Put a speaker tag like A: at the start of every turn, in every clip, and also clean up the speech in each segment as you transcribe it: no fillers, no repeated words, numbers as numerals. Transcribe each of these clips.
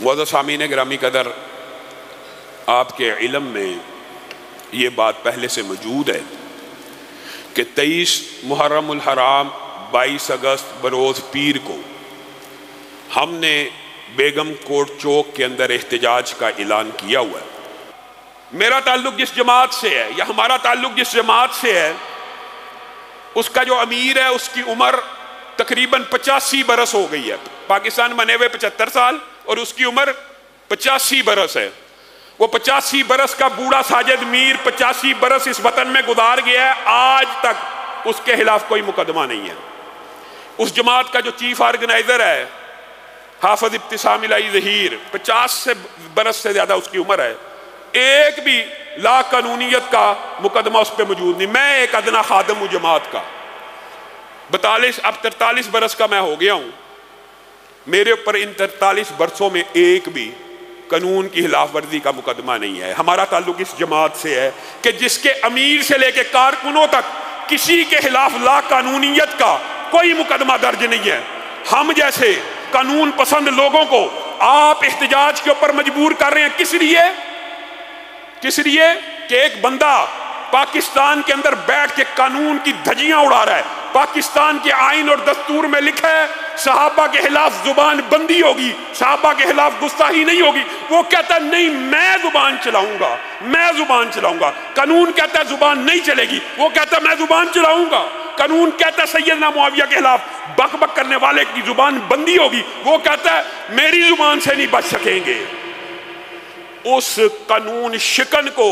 A: معزز سامعین گرامی قدر، آپ کے علم میں یہ بات پہلے سے موجود ہے کہ 23 محرم الحرام 22 اگست بروز پیر کو ہم نے بیگم کوٹ چوک کے اندر احتجاج کا اعلان کیا ہوا ہے۔ میرا تعلق جس جماعت سے ہے یا ہمارا تعلق جس جماعت سے ہے، اس کا جو امیر ہے اس کی عمر تقریباً 85 برس ہو گئی ہے۔ پاکستان بنے ہوئے 75 سال اور اس کی عمر 85 برس ہے۔ وہ 85 برس کا بوڑھا ساجد میر 85 برس اس وطن میں گزار گیا ہے، آج تک اس کے خلاف کوئی مقدمہ نہیں ہے۔ اس جماعت کا جو چیف آرگنائزر ہے حافظ ابتسام الہی ظہیر، 50 برس سے زیادہ اس کی عمر ہے، ایک بھی لا قانونیت کا مقدمہ اس پہ موجود نہیں۔ میں ایک ادنا خادم ہوں جماعت کا، 43 برس کا میں ہو گیا ہوں، میرے اوپر ان 43 برسوں میں ایک بھی قانون کی خلاف ورزی کا مقدمہ نہیں ہے۔ ہمارا تعلق اس جماعت سے ہے کہ جس کے امیر سے لے کے کارکنوں تک کسی کے خلاف لا قانونیت کا کوئی مقدمہ درج نہیں ہے۔ ہم جیسے قانون پسند لوگوں کو آپ احتجاج کے اوپر مجبور کر رہے ہیں، کس لیے کہ ایک بندہ پاکستان کے اندر بیٹھ کے قانون کی دھجیاں اڑا رہا ہے۔ پاکستان کے آئین اور دستور میں لکھا ہے صحابہ کے خلاف زبان بندی ہوگی، صحابہ کے خلاف گستاخی نہیں ہوگی۔ وہ کہتا ہے نہیں، میں زبان چلاؤں گا۔ قانون کہتا ہے زبان نہیں چلے گی، وہ کہتا ہے میں زبان چلاؤں گا۔ قانون کہتا ہے سیدنا معاویہ کے خلاف بک بک کرنے والے کی زبان بندی ہوگی، وہ کہتا ہے میری زبان سے نہیں بچ سکیں گے۔ اس قانون شکن کو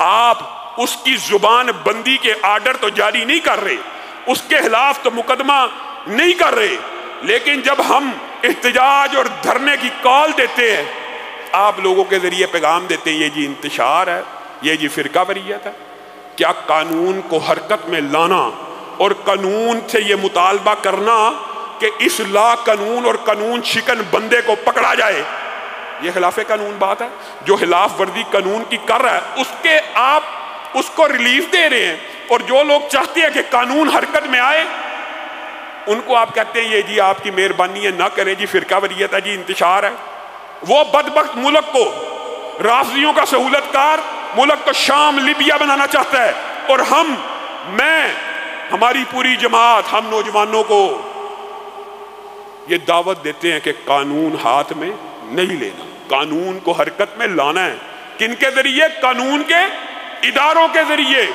A: آپ اس کی زبان بندی کے آرڈر تو جاری نہیں کر رہے، اس کے خلاف تو مقدمہ نہیں کر رہے، لیکن جب ہم احتجاج اور دھرنے کی کال دیتے ہیں، آپ لوگوں کے ذریعے پیغام دیتے ہیں یہ جی انتشار ہے، یہ جی فرقہ واریت ہے۔ کیا قانون کو حرکت میں لانا اور قانون سے یہ مطالبہ کرنا کہ اس لا قانون اور قانون شکن بندے کو پکڑا جائے، یہ خلاف قانون بات ہے؟ جو خلاف ورزی قانون کی کر رہا ہے اس کے آپ اس کو ریلیف دے رہے ہیں، اور جو لوگ چاہتے ہیں کہ قانون حرکت میں آئے ان کو آپ کہتے ہیں یہ جی آپ کی مہربانی ہے، نہ کریں جی، فرقہ واریت ہے جی، انتشار ہے۔ وہ بدبخت ملک کو رافضیوں کا سہولت کار ملک کو شام لیبیا بنانا چاہتا ہے، اور ہماری پوری جماعت، ہم نوجوانوں کو یہ دعوت دیتے ہیں کہ قانون ہاتھ میں نہیں لینا، قانون کو حرکت میں لانا ہے۔ کن کے ذریعے؟ قانون کے اداروں کے ذریعے۔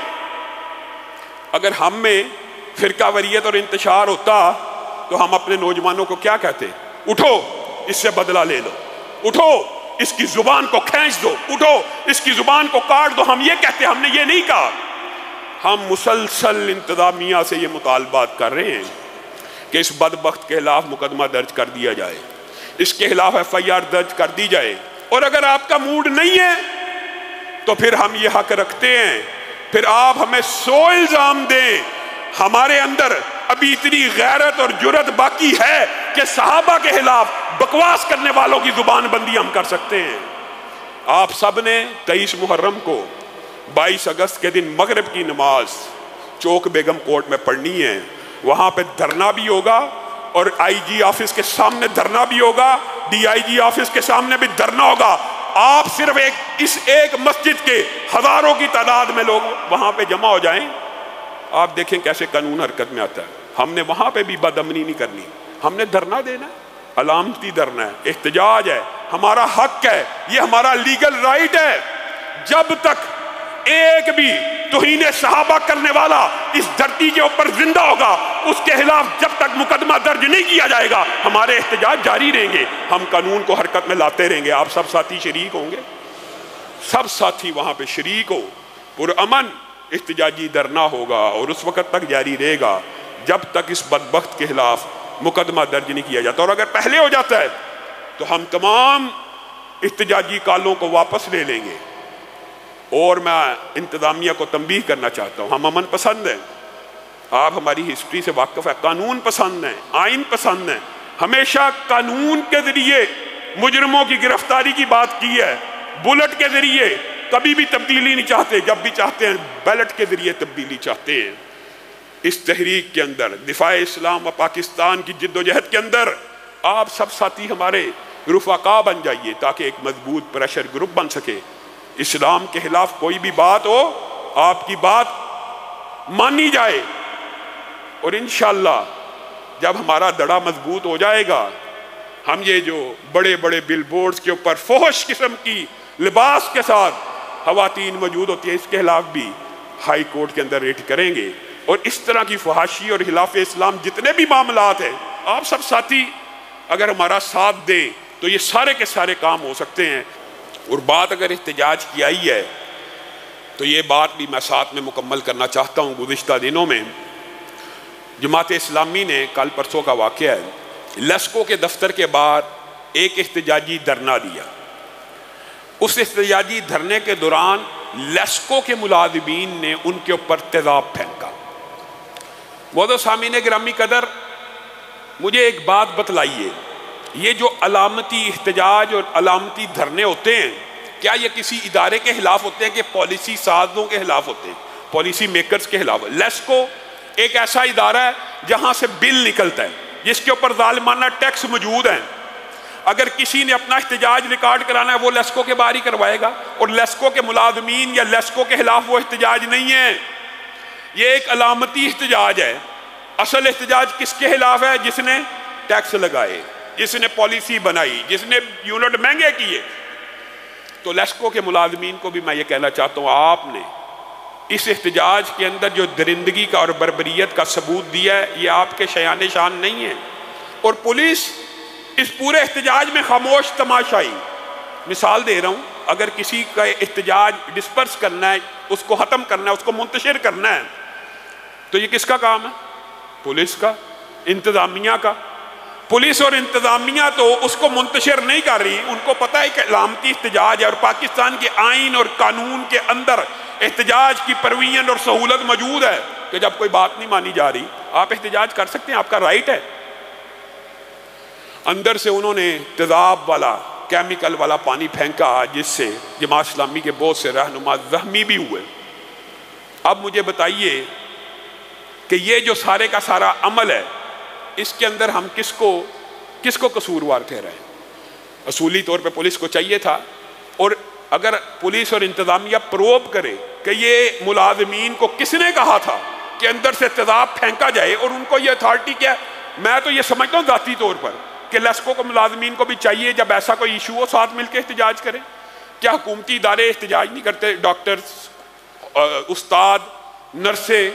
A: اگر ہم میں فرقہ واریت اور انتشار ہوتا تو ہم اپنے نوجوانوں کو کیا کہتے؟ اٹھو اس سے بدلہ لے لو، اٹھو اس کی زبان کو کھینچ دو، اٹھو اس کی زبان کو کاٹ دو۔ ہم یہ کہتے، ہم نے یہ نہیں کہا۔ ہم مسلسل انتظامیہ سے یہ مطالبات کر رہے ہیں کہ اس بدبخت کے خلاف مقدمہ درج کر دیا جائے، اس کے خلاف FIR درج کر دی جائے، اور اگر آپ کا موڈ نہیں ہے تو پھر ہم یہ حق رکھتے ہیں، پھر آپ ہمیں 100 الزام دیں، ہمارے اندر ابھی اتنی غیرت اور جرت باقی ہے کہ صحابہ کے خلاف بکواس کرنے والوں کی زبان بندی ہم کر سکتے ہیں۔ آپ سب نے 23 محرم کو 22 اگست کے دن مغرب کی نماز چوک بیگم کوٹ میں پڑھنی ہے، وہاں پہ دھرنا بھی ہوگا، اور IG آفس کے سامنے دھرنا بھی ہوگا، DIG آفس کے سامنے بھی دھرنا ہوگا۔ آپ صرف اس ایک مسجد کے ہزاروں کی تعداد میں لوگ وہاں پہ جمع ہو جائیں، آپ دیکھیں کیسے قانون حرکت میں آتا ہے۔ ہم نے وہاں پہ بھی بدامنی نہیں کرنی، ہم نے دھرنا دینا ہے، علامتی دھرنا ہے، احتجاج ہے، ہمارا حق ہے، یہ ہمارا لیگل رائٹ ہے۔ جب تک ایک بھی توہین صحابہ کرنے والا اس دھرتی کے اوپر زندہ ہوگا، اس کے خلاف جب تک مقدمہ درج نہیں کیا جائے گا، ہمارے احتجاج جاری رہیں گے، ہم قانون کو حرکت میں لاتے رہیں گے۔ آپ سب ساتھی شریک ہوں گے، سب ساتھی وہاں پہ شریک ہو، پرامن احتجاجی دھرنا ہوگا، اور اس وقت تک جاری رہے گا جب تک اس بدبخت کے خلاف مقدمہ درج نہیں کیا جاتا۔ اور اگر پہلے ہو جاتا ہے تو ہم تمام احتجاجی کالوں کو واپس لے لیں گے۔ اور میں انتظامیہ کو تنبیہ کرنا چاہتا ہوں، ہم امن پسند ہیں، آپ ہماری ہسٹری سے واقف ہے، قانون پسند ہیں، آئین پسند ہیں، ہمیشہ قانون کے ذریعے مجرموں کی گرفتاری کی بات کی ہے، بلٹ کے ذریعے کبھی بھی تبدیلی نہیں چاہتے، جب بھی چاہتے ہیں بیلٹ کے ذریعے تبدیلی چاہتے ہیں۔ اس تحریک کے اندر، دفاع اسلام و پاکستان کی جد و جہد کے اندر آپ سب ساتھی ہمارے رفقا بن جائیے تاکہ ایک مضبوط پریشر گروپ بن سکے. اسلام کے خلاف کوئی بھی بات ہو آپ کی بات مانی جائے، اور انشاءاللہ جب ہمارا دڑا مضبوط ہو جائے گا ہم یہ جو بڑے بڑے بل بورڈز کے اوپر فحش قسم کی لباس کے ساتھ خواتین موجود ہوتی ہیں اس کے خلاف بھی ہائی کورٹ کے اندر ریٹ کریں گے. اور اس طرح کی فحاشی اور خلاف اسلام جتنے بھی معاملات ہیں آپ سب ساتھی اگر ہمارا ساتھ دیں تو یہ سارے کے سارے کام ہو سکتے ہیں. اور بات اگر احتجاج کی آئی ہے تو یہ بات بھی میں ساتھ میں مکمل کرنا چاہتا ہوں. گزشتہ دنوں میں جماعت اسلامی نے کل پرسوں کا واقعہ ہے لیسکو کے دفتر کے باہر ایک احتجاجی دھرنا دیا. اس احتجاجی دھرنے کے دوران لیسکو کے ملازمین نے ان کے اوپر تیزاب پھینکا. معزز سامعین گرامی قدر، مجھے ایک بات بتلائیے، یہ جو علامتی احتجاج اور علامتی دھرنے ہوتے ہیں کیا یہ کسی ادارے کے خلاف ہوتے ہیں کہ پالیسی سازوں کے خلاف ہوتے ہیں، پالیسی میکرز کے خلاف؟ لیسکو ایک ایسا ادارہ ہے جہاں سے بل نکلتا ہے جس کے اوپر ظالمانہ ٹیکس موجود ہیں. اگر کسی نے اپنا احتجاج ریکارڈ کرانا ہے وہ لیسکو کے باہر ہی کروائے گا، اور لیسکو کے ملازمین یا لیسکو کے خلاف وہ احتجاج نہیں ہے، یہ ایک علامتی احتجاج ہے. اصل احتجاج کس کے خلاف ہے؟ جس نے ٹیکس لگائے، جس نے پالیسی بنائی، جس نے یونٹ مہنگے کیے. تو لیسکو کے ملازمین کو بھی میں یہ کہنا چاہتا ہوں آپ نے اس احتجاج کے اندر جو درندگی کا اور بربریت کا ثبوت دیا ہے یہ آپ کے شایان شان نہیں ہے. اور پولیس اس پورے احتجاج میں خاموش تماشائی. مثال دے رہا ہوں، اگر کسی کا احتجاج ڈسپرس کرنا ہے، اس کو ختم کرنا ہے، اس کو منتشر کرنا ہے تو یہ کس کا کام ہے؟ پولیس کا، انتظامیہ کا. پولیس اور انتظامیہ تو اس کو منتشر نہیں کر رہی، ان کو پتہ ہے کہ علامتی احتجاج ہے اور پاکستان کے آئین اور قانون کے اندر احتجاج کی پروین اور سہولت موجود ہے کہ جب کوئی بات نہیں مانی جا رہی آپ احتجاج کر سکتے ہیں، آپ کا رائٹ ہے. اندر سے انہوں نے تیزاب والا کیمیکل والا پانی پھینکا جس سے جماعت اسلامی کے بہت سے رہنما زخمی بھی ہوئے. اب مجھے بتائیے کہ یہ جو سارے کا سارا عمل ہے اس کے اندر ہم کس کو قصوروار کہہ رہے ہیں؟ اصولی طور پہ پولیس کو چاہیے تھا، اور اگر پولیس اور انتظامیہ پروب کرے کہ یہ ملازمین کو کس نے کہا تھا کہ اندر سے تیزاب پھینکا جائے اور ان کو یہ اتھارٹی کیا ہے، میں تو یہ سمجھتا ہوں ذاتی طور پر کہ لیسکو کو ملازمین کو بھی چاہیے جب ایسا کوئی ایشو ہو ساتھ مل کے احتجاج کریں. کیا حکومتی ادارے احتجاج نہیں کرتے؟ ڈاکٹرز، استاد، نرسیں،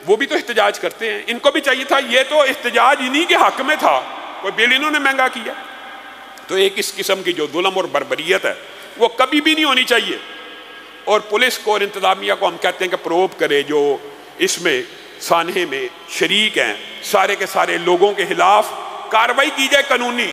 A: وہ بھی تو احتجاج کرتے ہیں، ان کو بھی چاہیے تھا. یہ تو احتجاج انہی کے حق میں تھا، کوئی بل انہوں نے مہنگا کیا. تو ایک اس قسم کی جو ظلم اور بربریت ہے وہ کبھی بھی نہیں ہونی چاہیے. اور پولیس کو اور انتظامیہ کو ہم کہتے ہیں کہ پروب کرے، جو اس میں سانحے میں شریک ہیں سارے کے سارے لوگوں کے خلاف کارروائی کی جائے قانونی.